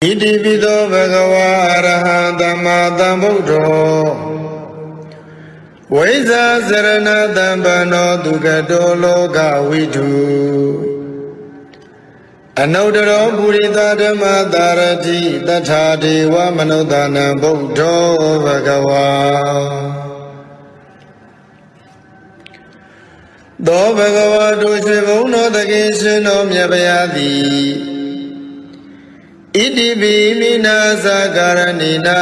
ဣတိပိသောဘဂဝါအရဟံသမ္မာသမ္ဗုဒ္ဓောဝိဇ္ဇာစရဏတံပနောဒုက္ခတောလောကဝိတုအနုတ္တရောပုရိသဓမ္မတာရတိတထာဒေဝမနုဿာနံဗုဒ္ဓောဘဂဝါသောဘဂဝါတို့ရွှေဘုံတော်သခင်ရှင်တော်မြတ်ဗျာသည်ဣတိပိမိနာသကာရဏိနာ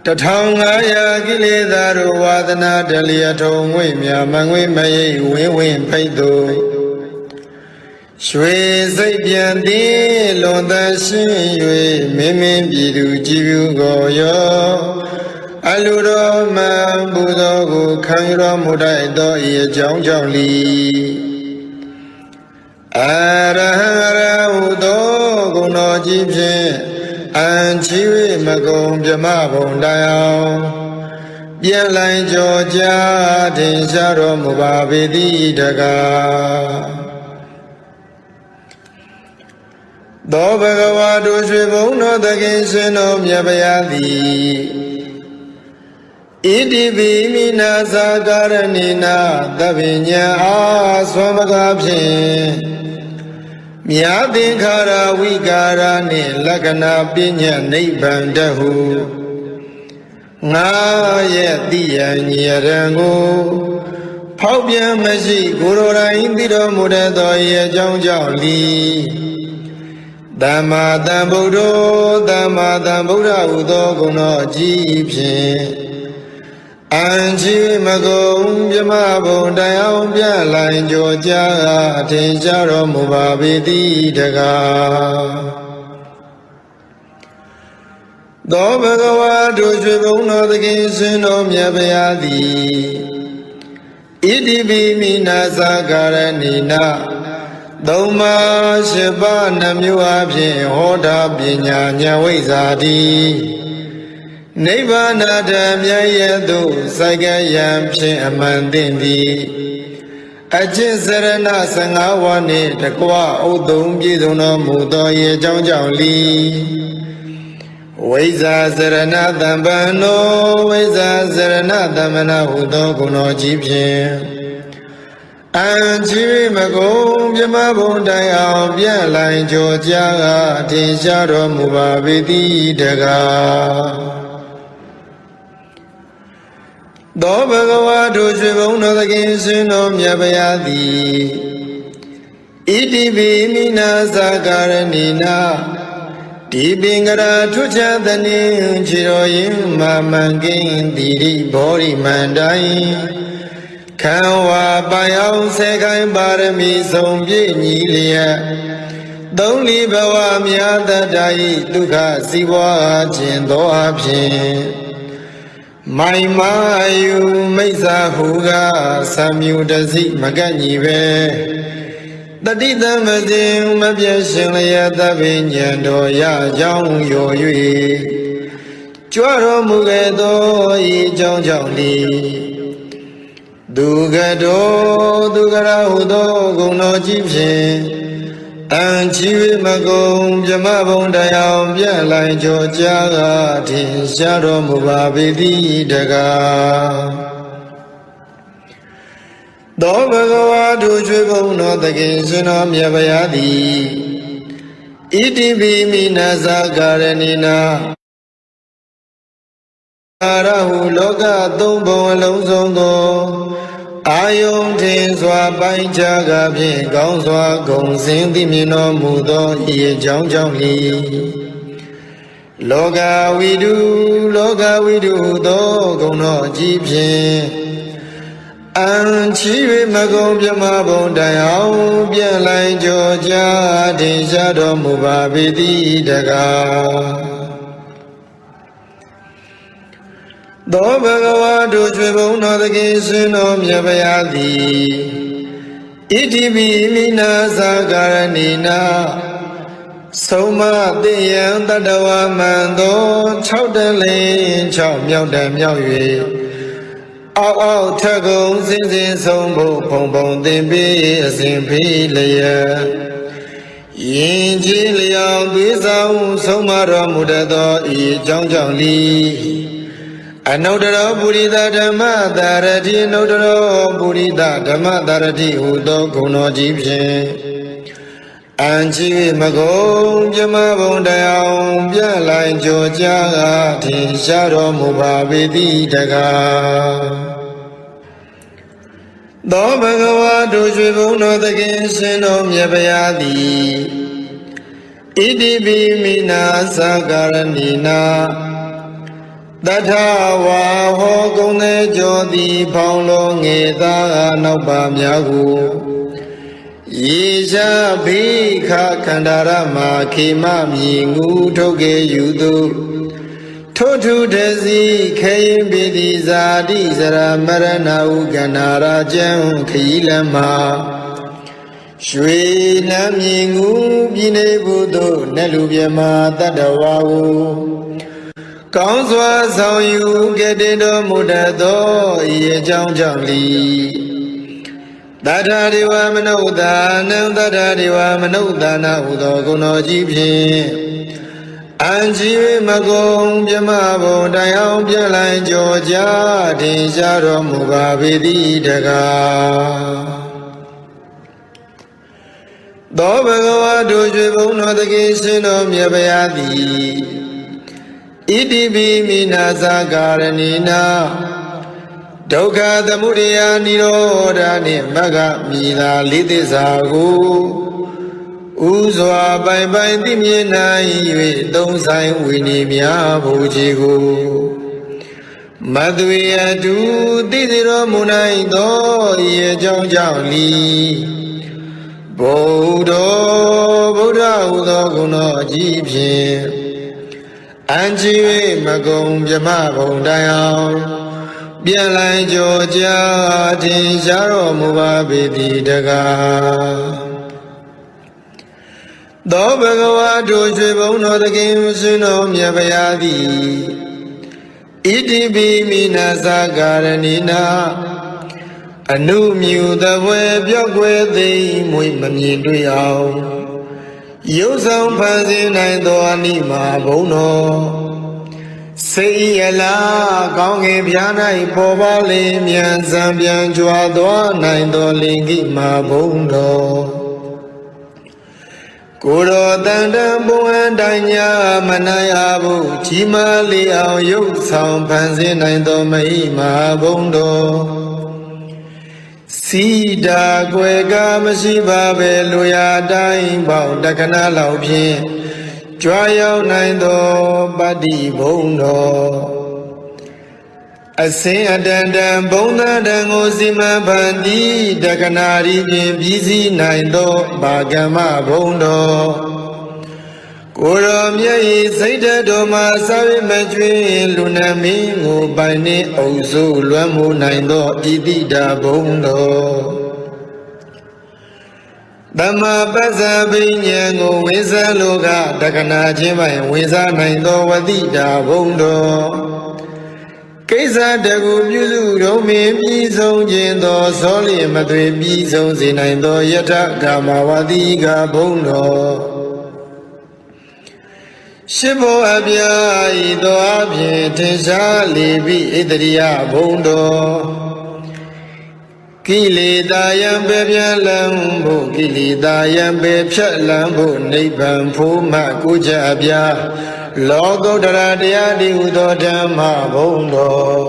1500ကိလေသာတို့ဝါဒနာတလျက်ထုံငွေမြမငွေမရိပ်ဝင်းဝင်းဖိတ်သူရွှေစိတ်ပြန်သည်လွန်သရှင်း၍မင်းမင်းပြည်သူကြည်ပြုကိုရောအလူတော်မှန်ပူသောကိုခံရတော်မူတတ်သောဤအကြောင်းကြောင့်လီအရဟံရဟုသောဂုဏတော်ကြီးဖြင့်အံချီ၍မကုံပြမဘုံတိုင်အောင်ပြန်လိုင်းကြောကြထင်ရှားတော်မူပါပေသည်တကားသောဘဂဝါတို့ရွှေဘုံတော်သခင်ရှင်တော်မြတ်ဗျာသည်ဣတိပိမိနာသကာရဏိနာသဗ္ဗညံအားဆွမ်းပကားဖြင့်မြာသင်္ခါရဝိကာရနှင့်လက္ခဏာပညာနိဗ္ဗာန်တဟုငါရဲ့တိယံညရံကိုဖောက်ပြန်မရှိကိုယ်တော်တိုင်သိတော်မူတတ်သောဤအကြောင်းကြောင့်လီသမ္မာသမ္ဗုဒ္ဓောသမ္မာသမ္ဗုဒ္ဓဟုသောဂုဏတော်အကြီးဖြင့်အံချီမကုံပြမဘုံတိုင်အောင်ပြလိုင်းကြောကြအထင်ရှားတော်မူပါပေသည်တကားသောဘဂဝါတို့ရွှေဘုံတော်သခင်ရှင်တော်မြတ်ဗျာသည်ဣတိပိမိနာသကာရဏိနာသုံးပါးရှိပါးနှမျိုးအဖြစ်ဟောတာပညာဉာဏ်ဝိဇ္ဇာတိနိဗ္ဗာန်ဓမ္မရဲ့သို့စိုက်ကယံဖြင့်အမှန်သိသည်အကျင့်စရဏ15ဝါးနှင့်တကွဥသုံးပြည့်စုံတော်မူသော၏အကြောင်းကြောင့်လီဝိဇ္ဇာစရဏတံပံနောဝိဇ္ဇာစရဏတမနာဟုသောဂုဏတော်ကြီးဖြင့်အံချီမကုံပြမဘုံတိုင်အောင်ပြန့်လိုင်းကြောကြအထင်ရှားတော်မူပါပေသည်တကားသောဘဂဝါတို့ရွှေဘုံတော်သခင်ရှင်တော်မြတ်ဗျာသည်ဣတိပိမိနာသကာရဏိနာဒီပင်္ဂရာထွတ်ချသနေခြေတော်ရင်မာမန်ကင်းတိရိဘောရိမန္တိုင်ခံဝါပိုင်အောင်ဆယ်ခိုင်ပါရမီဆုံးပြည့်ညီလျက်သုံးလီဘဝမြတ်တတ္တဤဒုက္ခစီးပွားခြင်းသောအဖြစ်မိုင်မာယူမိစ္ဆာဟုကသံမြူတစီမကန့်ညီပဲတတိတမစဉ်မပြည့်ရှင်လျက်သဗ္ဗညံတော်ရကြောင်းရော်၍ကြွတော်မူခဲ့သောဤကြောင်းကြောင့်လီဒုက္ခတောဒုက္ခရဟုသောဂုဏတော်ကြီးဖြင့်အံချီမကုံပြမဘုံတရားပြန့်လိုင်းကြောကြထင်ရှားတော်မူပါပေသည်တကားသောဘဂဝါတို့ရွှေဘုံတော်သခင်ရှင်တော်မြတ်ဗျာသည်ဣတိပိမိနာသကာရဏိနာအာရဟုလောကသုံးဘုံအလုံးစုံကိုအာယုန်ထင်စွာပိုင်းခြားကဖြင့်ကောင်းစွာဂုံစင်သိမြင်တော်မူသောဤအကြောင်းကြောင့်လီလောကဝိတုသောဂုဏတော်အကြီးဖြင့်အံချီ၍မကုံပြမဘုံတိုင်အောင်ပြန့်လိုင်းကြောကြထင်ရှားတော်မူပါပေသည်တကားသောဘဂဝါတို့ရွှေဘုံတော်သခင်ရှင်တော်မြတ်ဗျာသည်ဣတိပိမိနာသကာရဏိနာဆုံးမသိယံတတဝမန္တော6တလင်း6မြောက်တံမြောက်၍အောက်အောက်ထက်ကုံစင်စင်ဆုံးဖို့ဖုံဖုံသင်ပေးအစဉ်ဖေးလျက် ရင်ကြီးလျောင်သွေးဆောင်ဆုံးမတော်မူတတ်သောဤကြောင့်ကြောင့်လီအနုတ္တရောပုရိသဓမ္မတာရတိအနုတ္တရောပုရိသဓမ္မတာရတိဟုသောဂုဏ်တော်ကြီးဖြင့်အံချီမကုံပြမဘုံတရားပြလိုက်ကြောကြားထင်ရှားတော်မူပါပေတိတကားသောဘဂဝါတို့ရွှေဘုံတော်သခင်ရှင်တော်မြတ်ဗျာသည်ဣတိပိမိနာသကာရဏိနာတထဝါဟောကုံသေးကြောသည်ဖောင်းလုံးငယ်သားနောက်ပါများကိုယေရှာဘိခခန္ဓာရမခေမမြည်ငူထုတ်ကေယူသူထို့ထုတစီခေရင်ပိတိဇာတိစရမရဏဟုကန္နာရာကျံခရီးလမ်းမှာရွှေနမ်းမြည်ငူပြည်နေဘူးသို့နတ်လူပြမတတ္တဝါကိုကောင်းစွာဆောင်ယူကဲ့တင်တော်မူတတ်သောဤအကြောင်းကြောင့်လီတထာဒေဝမနုဿာနံတထာဒေဝမနုဿာနာဟုသောဂုဏ်တော်ကြီးဖြင့်အံချီမကုံပြမဘုံတိုင်အောင်ပြလိုက်ကြောကြားထင်ရှားတော်မူပါပေတိတကားသောဘဂဝါတို့ရွှေဘုံတော်သခင်ရှင်တော်မြတ်ဗျာသည်ဣတိပိမိနာသကာရဏိနာဒုက္ခသမုဒယနိရောဓနှင့်မဂ္ဂမိသာလေးသစ္စာကိုဥစွာပိုင်ပိုင်သိမြင်နိုင်၍သုံးဆိုင်ဝိနည်းများဘုရားကိုမသွေအတူသိစေတော်မူနိုင်သောဤအကြောင်းကြောင့်လီဗုဒ္ဓဗုဒ္ဓဟူသောဂုဏ်တော်အကြီးဖြင့်အံချီ၍မကုံပြမဘုံတိုင်အောင်ပြန်လိုက်ကြောကြားထင်ရှားတော်မူပါပေတိတကားသောဘဂဝါတို့ရွှေဘုံတော်သခင်ရှင်တော်မြတ်ဗျာသည်ဣတိပိမိနာသကာရဏိနာအနုမြူသဘွယ်ပြောက်ွယ်သိမွေမမြင်တွေ့အောင်ရုပ်ဆောင်ဖန်ဆင်းနိုင်သောအနိမာဘုံတော်စေရလားကောင်းကင်ပြား၌ပေါ်ပါလေမြန်စံပြန်ကြွားသွားနိုင်သောလင်္ကိမာဘုံတော်ကိုယ်တော်တန်တန်ဘုံအတိုင်းညာမနိုင်အားဘူးကြီးမားလေအောင်ရုပ်ဆောင်ဖန်ဆင်းနိုင်သောမဟိမာဘုံတော်စီတာကွယ်ကမရှိပါပဲလူရာတိုင်းပေါင်းတက္ကနာလောက်ဖြင့်ကြွားရောက်နိုင်သောပတ္တိဘုံတော်အစင်အတန်တန်ဘုံသာတန်ကိုစီမံဖန်တီးတက္ကနာရီဖြင့်ပြီးစီးနိုင်သောဘာကမ္မဘုံတော်ကိုယ်တော်မြတ်၏စိတ်ဓာတ်တော်မှာစာဝိမကျွင်းလူနာမင်းကိုပိုင်နှင့်အုပ်စိုးလွှမ်းမိုးနိုင်သောဣတိတာဘုံတော်သမ္မာပစ္စဗိညာဉ်ကိုဝိဇ္ဇာလောကတက္ကနာချင်းပိုင်ဝိဇ္ဇာနိုင်သောဝတိတာဘုံတော်ကိစ္စတကူပြုစုတော်မင်းပြီးဆုံးခြင်းသောဇောလျင်မသွေပြီးဆုံးစေနိုင်သောယထကာမဝတိကဘုံတော်ရှိဘောအပြာဤသောအဖြင့်ထင်ရှားလေပြီဣတရိယဘုံတော်ကိလေသာယံပေပြလံဖို့ကိလေသာယံပေဖြတ်လံဖို့နိဗ္ဗာန်ဖို့မှကိုကြအပြာလောကုတ္တရာတရားဒီဟုသောဓမ္မဘုံတော်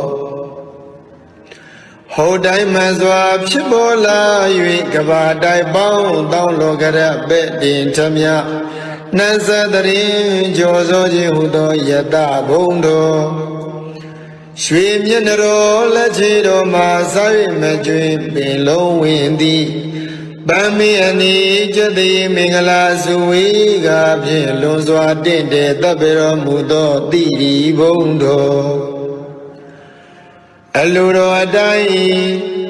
ဟောတိုင်းမှစွာဖြစ်ပေါ်လာ၍ကဘာတိုင်ပေါင်းတောင်းလောကရပဲ့တင်ထမြနတ်သတရင်ကြောစောခြင်းဟုသောယတဘုံတော်ရွှေမျက်နှာတော်လက်ချေတော်မှာစာ၍မကျွင်ပင်လုံးဝင်သည်ဗမ္မေအနိကျတိမင်္ဂလာစုဝေကဖြင့်လွန်စွာတင့်တယ်တပ်ပေတော်မူသောတိရိဘုံတော်အလိုတော်အတိုင်း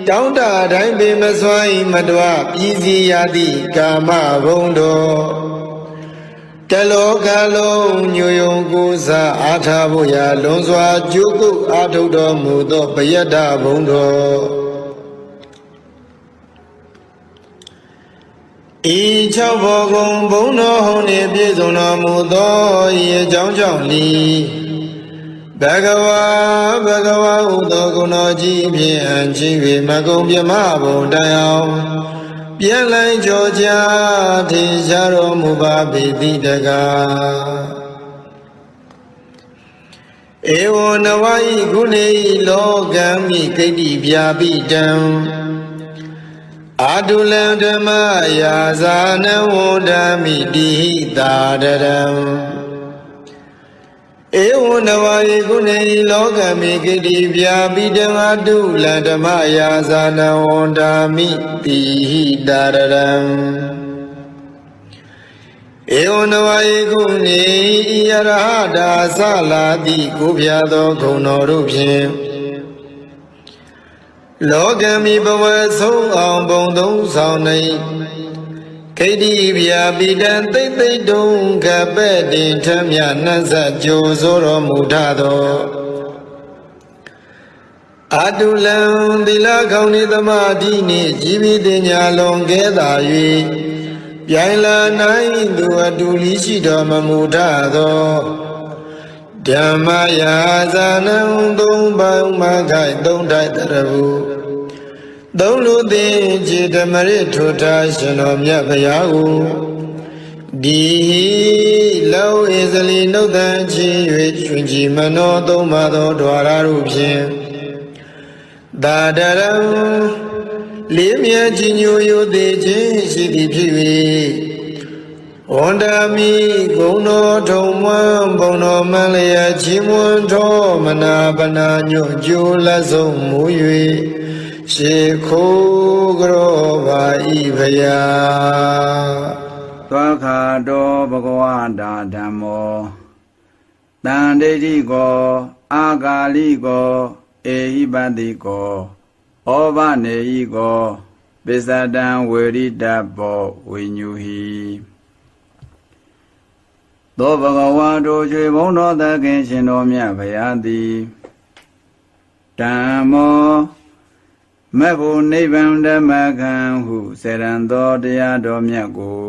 တောင်းတတိုင်းပင်မစွာမတွားပြည်စီရသည့်ကာမဘုံတော်တလောကလုံးညိုယုံကိုးစားအားထားဖို့ရာလွန်စွာကြိုးကုပ်အားထုတ်တော်မူသောပယတ္တဘုံတော်ဣ ဤ၆ဘောကုံဘုံတော်ဟုန်နှင့်ပြည့်စုံတော်မူသောဤအကြောင်းကြောင့်လီဘဂဝါဘဂဝါဟုသောဂုဏတော်ကြီးဖြင့်အံ့ချီ၍မကုံပြမဘုံတိုင်အောင်ပြန်လိုက်ကြောကြထင်ရှားတော်မူပါပေတိတကားဧဝံနဝဤကုဏေလောကံမိကိတ္တိဗျာပိတံအာတုလံဓမ္မယာဇာနဝန္ဒမိတိဟိတာတရံဧဝံနဝဤကုဏေလောကံမိကိတ္တိဗျာပိတံအာတုလံဓမ္မယာဇာနဝန္ဒမိတိဟိတာရံဧဝံနဝဧကုဏေဤယရဟတာသလာတိကိုပြသောဂုဏတော်တို့ဖြင့်လောကမိဘဝဆုံးအောင်ဘုံသုံးဆောင်နေခိတ္တိဗျာပိတံသိမ့်သိမ့်တုံကပဲ့တင်ထမြနှံ့ဆက်ကြိုဆိုတော်မူထသောအာတုလံသီလကောင်းနေသမာဓိနှင့်ជីវិတညာလွန်ကဲသာ၍ပြိုင်လာနိုင်သူအတူလီရှိတော်မမူထသောဓမ္မယာဇာနံသုံးပေါင်းမခိုင်သုံးထိုက်တရဘူးသုံးလူသိခြေဓမ္မရထုထားရှင်တော်မြတ်ဘုရားကိုဒီလောဧဇလီနှုတ်တန်ချီ၍ကျွင်ကြည်မနောသုံးပါသောဓဝရတို့ဖြင့်သာဒရံလေးမြတ်ကြီးညိုယိုသေးခြင်းရှိသည်ဖြစ်၍ဝန္ဒမိဂုဏတော်ထုံမွန်းဘုံတော်မန်လျက်ချီးမွမ်းတော်မနာပနာညွတ်ကြိုးလက်ဆုံးမူ၍ရှေခိုးကြောပါဤဖယာသောခါတော်ဘဂဝတာဓမ္မောတန်ဒိဋ္ဌိကောအာဂါလိကောဧဟိပတိကောဩဘနေဤကောပစ္စတံဝေရိတဘောဝိညုဟိသောဘဂဝါတို့ကျွေဘုံတော်သခင်ရှင်တော်မြတ်ဘုရားသည်ဓမ္မောမဘုနိဗ္ဗာန်ဓမ္မခံဟုစေရန်သောတရားတော်မြတ်ကို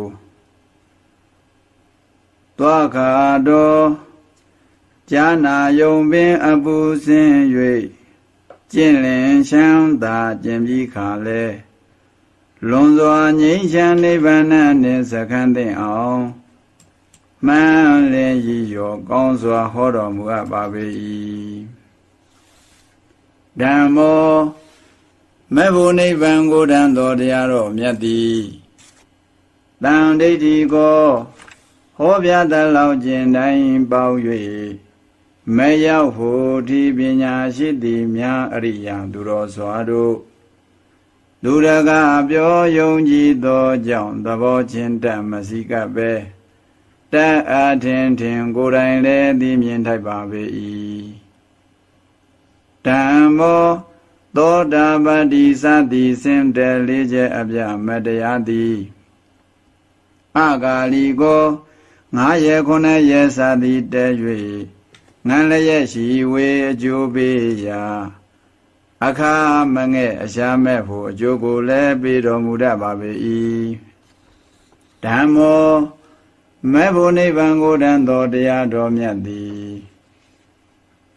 သောခါတော်ဈာနာယုံပင်အပူစင်၍ကျင့်လင်ချမ်းသာကျင့်ပြီးခါလဲလွန်စွာငြိမ်းချမ်းနိဗ္ဗာန်နှင့်စခန်းသိအောင်မှန်လင်းရည်ရောကောင်းစွာဟောတော်မူအပ်ပါပေ၏ဓမ္မောမေဖို့နိဗ္ဗာန်ကိုတန်တော်တရားတော်မြတ်သည်တန်ဒိဋ္ဌိကိုဟောပြတတ်လောက်ခြင်းတိုင်းပေါင်း၍မရောက်ဖို့ဒီပညာရှိသည်များအရိယာသူတော်စွာတို့လူရကပြောယုံကြည်သောကြောင့်သဘောချင်းတတ်မစီကပ်ပဲတတ်အထင်ထင်ကိုယ်တိုင်လည်းသိမြင်ထိုက်ပါပေ၏ဓမ္မောသောတာပတိသတိစင်တယ်လေးချက်အပြမတရားသည်အဂါလီကို9ရက်9ရက်စသည်တဲ၍ငန်းလျက်ရှိဝေအကျိုးပေးရာအခါမငဲ့အရှားမဲ့ဖို့အကျိုးကိုလည်းပေးတော်မူတတ်ပါပေ၏ဓမ္မောမေဖို့နိဗ္ဗာန်ကိုတန်တော်တရားတော်မြတ်သည်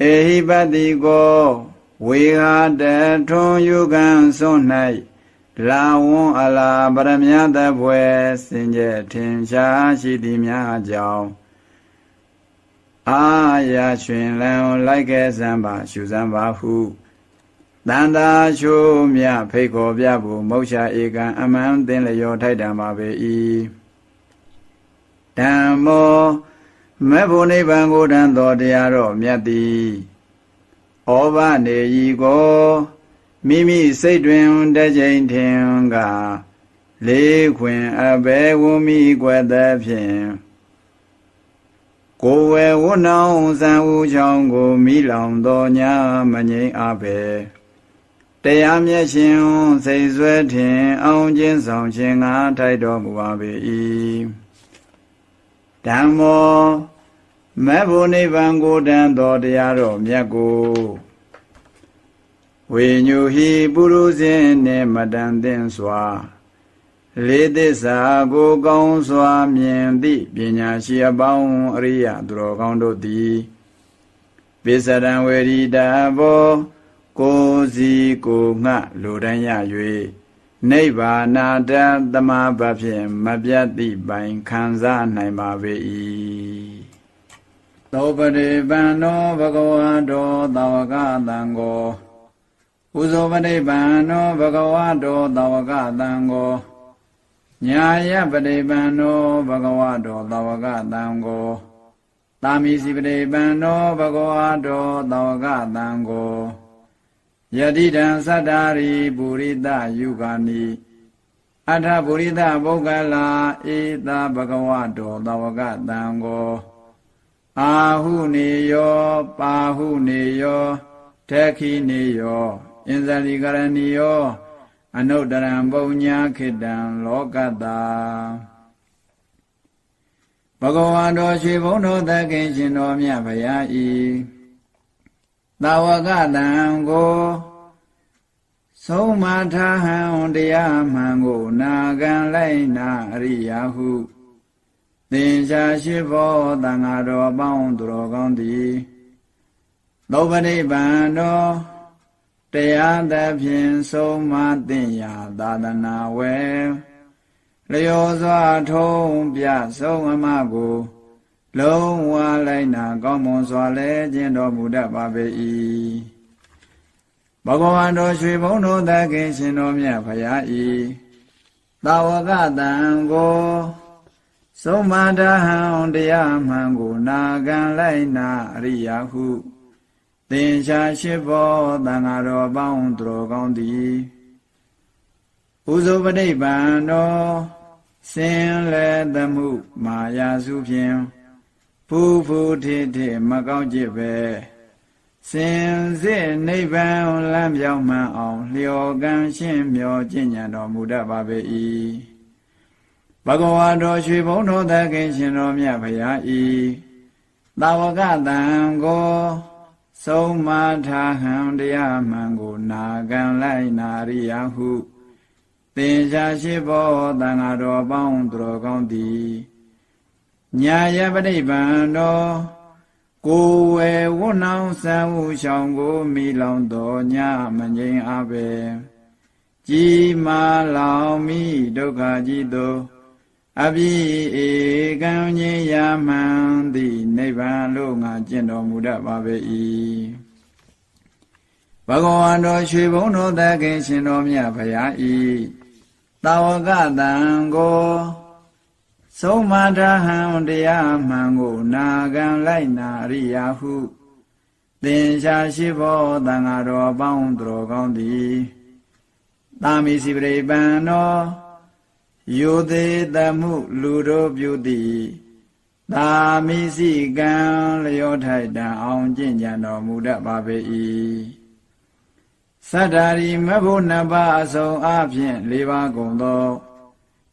ဧဟိပတိကိုဝေဟာတထွန်ယုကံစွန့်၌လာဝွန်အလာပရမယတဘွယ်စင်ကြယ်ထင်ရှားရှိသည်များကြောင့်အာရရွှင်လန်းလိုက်ခဲ့စမ်းပါရှုစမ်းပါဟုတန်တာချိုးမြဖိတ်ခေါ်ပြဖို့မောရှာဧကံအမှန်သင်လျောထိုက်တံပါပေ၏ဓမ္မောမေဖို့နိဗ္ဗာန်ကိုတန်တော်တရားတော်မြတ်သည်ဩဘနေဤကိုမိမိစိတ်တွင်တစ်ချိန်ထင်ကလေးခွင်အဘဲဝမိကွယ်သည်ဖြင့်ကိုယ်ဝဲဝနောင်စံဥချောင်းကိုမိလောင်သောညာမငိမ့်အဘဲတရားမျက်ရှင်စိတ်ဆွဲထင်အောင်ကျင်းဆောင်ခြင်းငါထိုက်တော်မူပါပေ၏ဓမ္မောမေဖို့နိဗ္ဗာန်ကိုတန်တော်တရားတော်မြတ်ကိုဝေညုဟိပုရုဇဉ်နှင့်မတန်သင်စွာ လေးသစ္စာကိုကောင်းစွာမြင်သည့်ပညာရှိအပေါင်းအရိယသူတော်ကောင်းတို့သည်ပိစရံဝေရိတာဘောကိုစီကိုငှလူတိုင်းရ၍နိဗ္ဗာနာတသမဘဖြင့်မပြတ်သည့်ပိုင်ခံစားနိုင်ပါပေ၏သောပရိပန္နောဘဂဝတောသာဝကသံဃောဥဇောပရိပန္နောဘဂဝတောသာဝကသံဃောညာယပရိပန္နောဘဂဝတောသာဝကသံဃောသာမိစီပရိပန္နောဘဂဝတောသာဝကသံဃောယတိတံသတ္တာရိပုရိသယုဂာနိအထပုရိသပုဂ္ဂလာဧသာဘဂဝတောသာဝကသံဃောအာဟုနေယောပါဟုနေယောထေခိနေယောအင်ဇလိကရဏီယောအနုတ္တရံပုံညာခိတံလောကတာဘဂဝါတော်ရွှေဘုံတော်သခင်ရှင်တော်မြတ်ဗျာဤသာဝကတံကိုဆုံးမထားဟံတရားမှန်ကိုနာခံလိုက်နာအရိယာဟုသင်္ချာရှိဘောသံဃာတော်ပေါင်းသူတော်ကောင်းသည်သောပရိပန္နောတရားသဖြင့်ဆုံးမသင်ရာသာသနာဝေလျောစွာထုံးပြဆုံးအမကိုလုံးဝလိုက်နာကောင်းမွန်စွာလဲကျင့်တော်မူတတ်ပါပေ၏ဘဂဝါတော်ရွှေဘုံတော်သခင်ရှင်တော်မြတ်ဖရာဤသာဝကတံကိုဆုံးမထားဟံတရားမှန်ကိုနာခံလိုက်နာအရိယာဟုသင်္ချာရှိဘောသံဃာတော်ပေါင်းသူတော်ကောင်းသည်ဥဇောပဋိပန္နောစင်လေသမှုမာယာစုဖြင့်ဖူးဖူးထေထေမကောင်းကြည့်ပဲစင်စစ်နိဗ္ဗာန်လမ်းပြောင်းမှန်အောင်လျော်ကံရှင်းမျောကျင့်ကြံတော်မူတတ်ပါပေ၏ဘဂဝါတော်ရွှေဘုံတော်သခင်ရှင်တော်မြတ်ဗျာဤသာဝကတံကိုဆုံးမထားဟံတရားမှန်ကိုနာခံလိုက်နာရိယာဟုသင်္ချာရှိဘောသံဃာတော်ပေါင်းသူတော်ကောင်းသည်ညာယပဋိပန္နောကိုယ်ဝေဝဏ္ဏောင်းစံဟုရှောင်းကိုမိလောင်တော်ညမငြိမ်အားပဲကြီးမာလောင်မိဒုက္ခကြီးသောအဘိဧကံငြိမ်းရမှန်သည့်နိဗ္ဗာန်လို့ငါကျင့်တော်မူတတ်ပါပေ၏ဘဂဝါတော်ရွှေဘုံတော်သခင်ရှင်တော်မြတ်ဗျာဤသာဝကတံကိုဆုံးမထားဟံတရားမှန်ကိုနာခံလိုက်နာအရိယာဟုသင်္ချာရှိဘောသံဃာတော်ပေါင်းသူတော်ကောင်းသည်သာမိစီပရိပန္နောယောသေးတမှုလူတို့ပြုသည်သာမိစီကံလျောထိုက်တံအောင်ကျင့်ကြံတော်မူတတ်ပါပေ၏သတ္တာရိမဘုနှစ်ပါးအစုံအဖြင့်၄ပါးကုန်သော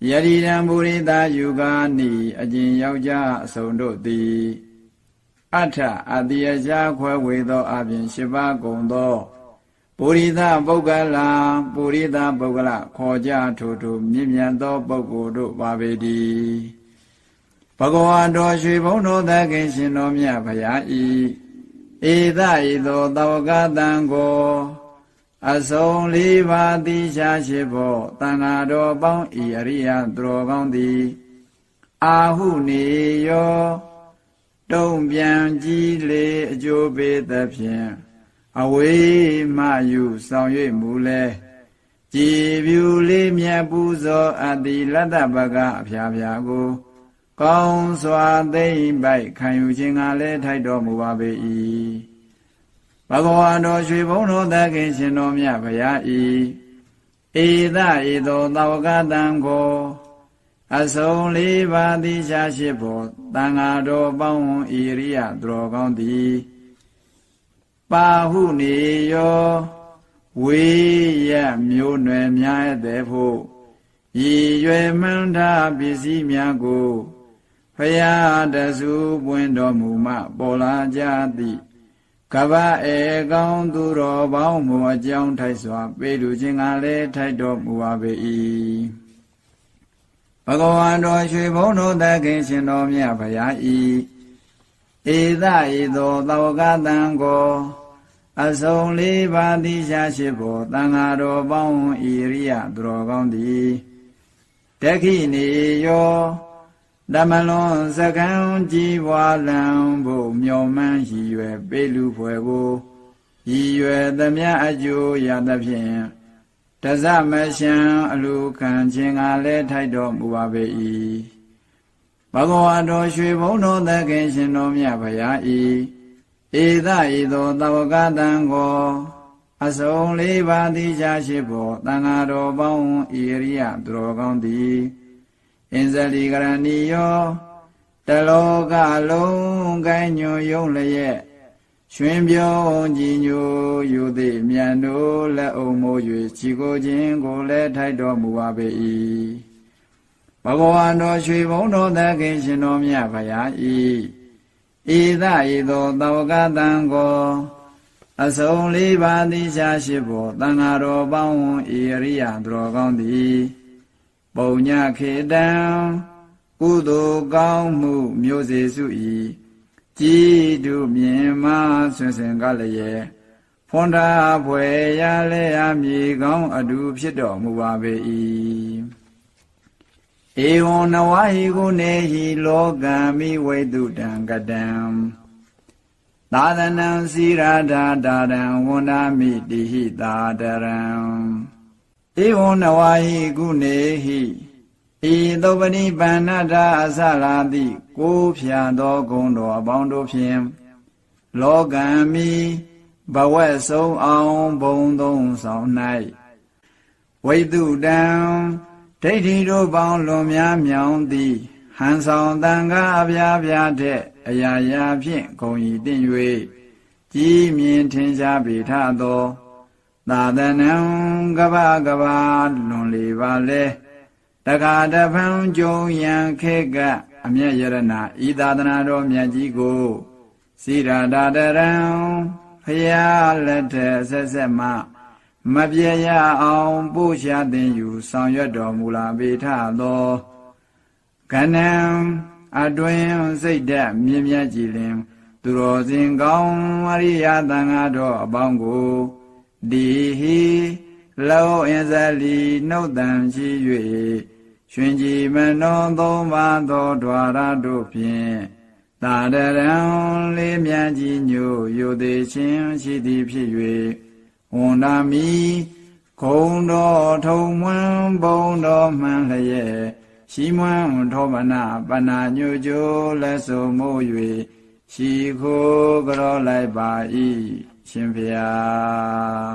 ယတိတံပုရိသယုဂာနိအကျဉ်ယောက်ျားအစုံတို့သည်အထအတိယချာခွဲဝေသောအပြင်၈ပါးကုန်သောပုရိသပုဂ္ဂလာပုရိသပုဂ္ဂလခေါ်ကြထို့ထို့မြင့်မြတ်သောပုဂ္ဂိုလ်တို့ပါပေတည်းဘဂဝါတော်ရွှေဘုံတော်သခင်ရှင်တော်မြတ်ဗျာဤဧသဤသောသဝကတံကိုအစုံ၄ပါးတိရှားရှိဖို့တဏ္ဍာတော်ပေါင်းဤအရိယသူတော်ကောင်းသည်အာဟုနေယောတုံ့ပြန်ကြည်လေအကျိုးပေးသဖြင့်အဝေးမှယူဆောင်၍မူလဲကြည်ပြူလေးမြတ်ပူဇော်အတ္တိလတ္တပကအဖျားဖျားကိုကောင်းစွာသိမ့်ပိုက်ခံယူခြင်းကလည်းထိုက်တော်မူပါပေ၏ဘဂဝါတော်ရွှေဘုံတော်သခင်ရှင်တော်မြတ်ဗျာဤဧသဤသောသဝကတံကိုအစုံ၄ပါးတိရှားရှိဖို့တန်ဃာတော်ပေါင်းဤရိယသူတော်ကောင်းသည်ပါဟုနေယောဝေရမျိုးနွယ်များတဲ့ဖို့ရည်ရွယ်မှန်းထားပစ္စည်းများကိုဖရာတဆူပွင့်တော်မူမှပေါ်လာကြသည်ကဗ္ဗဧကောင်းသူတော်ပေါင်းမူအကြောင်းထိုက်စွာပေလူခြင်းကလည်းထိုက်တော်မူပါပေ၏ ဘဂဝါတော်ရွှေဘုံတော်သခင်ရှင်တော်မြတ်ဖရာဤဧသဤသောသဝကတံကိုအစုံလေးပါးတိရှားရှိဖို့တန်ဃာတော်ပေါင်းဤရိယသူတော်ကောင်းသည်တခိနေယောဓမ္မလွန်စကံကြည်ပွားလံဖို့မျော်မှန်းရည်ရွယ်ပေးလူဖွယ်ကိုရည်ရွယ်သမျှအကျိုးရသဖြင့်တဇမရှံအလူခံခြင်းကလည်းထိုက်တော်မူပါပေ၏ဘဂဝါတော်ရွှေဘုံတော်သခင်ရှင်တော်မြတ်ဖရာဤဧသဤသောသဝကတံကိုအစုံလေးပါးတိရှားရှိဖို့တန်ဃာတော်ပေါင်းဤရိယသူတော်ကောင်းသည်အင်ဇလိကရဏီယောတလောကလုံးကိုင်းညွယုံလျက်ရွှင်ပြုံးကြည်ညိုယူသည်မြတ်တို့လက်အုံမိုး၍ချီကိုခြင်းကိုလည်းထိုက်တော်မူပါပေ၏ဘဂဝါတော်ရွှေဘုံတော်သခင်ရှင်တော်မြတ်ဖရာဤဧသဤသောသဝကတံကိုအစုံလေးပါးတိရှားရှိဖို့တန်ဃာတော်ပေါင်းဤရိယသူတော်ကောင်းသည်ပုံညခေတံကုသိုလ်ကောင်းမှုမျိုးစေစုဤကြည်တုမြင်မှဆွင်စင်ကလည်းဖွန်တာဖွယ်ရလဲအမြေကောင်းအတူဖြစ်တော်မူပါပေ၏ဧဝံနဝဟိကုနေဟိလောကံမိဝိတုတံကတံသာသနံစီရာဓာတာရံဝန္ဒာမိတိဟိသာတရံဧဝံနဝဟိကုနေဟိဤသုပတိပန္နတာအစလာတိကိုးဖြာသောဂုဏ်တော်အပေါင်းတို့ဖြင့်လောကံမိဘဝက်ဆုံးအောင်ဘုံသုံးဆောင်၌ဝိတုတံဒိဋ္ဌိတို့ပေါင်းလွန်များမြောင်သည်ဟန်ဆောင်တန်ခါအပြားပြားတဲ့အရာရာဖြင့်ဂုံဤတင့်၍ကြီးမြင်ထင်ရှားပေထသောသာသနံကဗ္ဗကဗ္ဗလွန်လေပါလေတခါတဖန်ကြုံရန်ခေကအမျက်ယရဏဤသာသနာတော်မြတ်ကြီးကိုစိရာဒတရံဖရာလက်ထက်ဆက်ဆက်မှမပြေရအောင်ပို့ရှာတင်ယူဆောင်ရွက်တော်မူလာပေထသောကဏံအတွင်စိတ်ဓာတ်မြင့်မြတ်ကြည်လင်သူတော်စင်ကောင်းအရိယသံဃာတော်အပေါင်းကိုဒီဟိလောအင်ဇလီနှုတ်တန်ရှိ၍ရွှင်ကြည်မနောသုံးပါးသောဓဝရတို့ဖြင့်သာတရံလေးမြတ်ကြီးညိုယုသေးခြင်းရှိသည်ဖြစ်၍ဝန်နာမိခုံတော်ထုံမွန်းဘုံတော်မှန်လျက်ရှိမွန်းထောမနာပနာညိုကျိုးလက်စုံမို့၍ရှိခိုးကြောလိုက်ပါ၏ရှင်ဖျား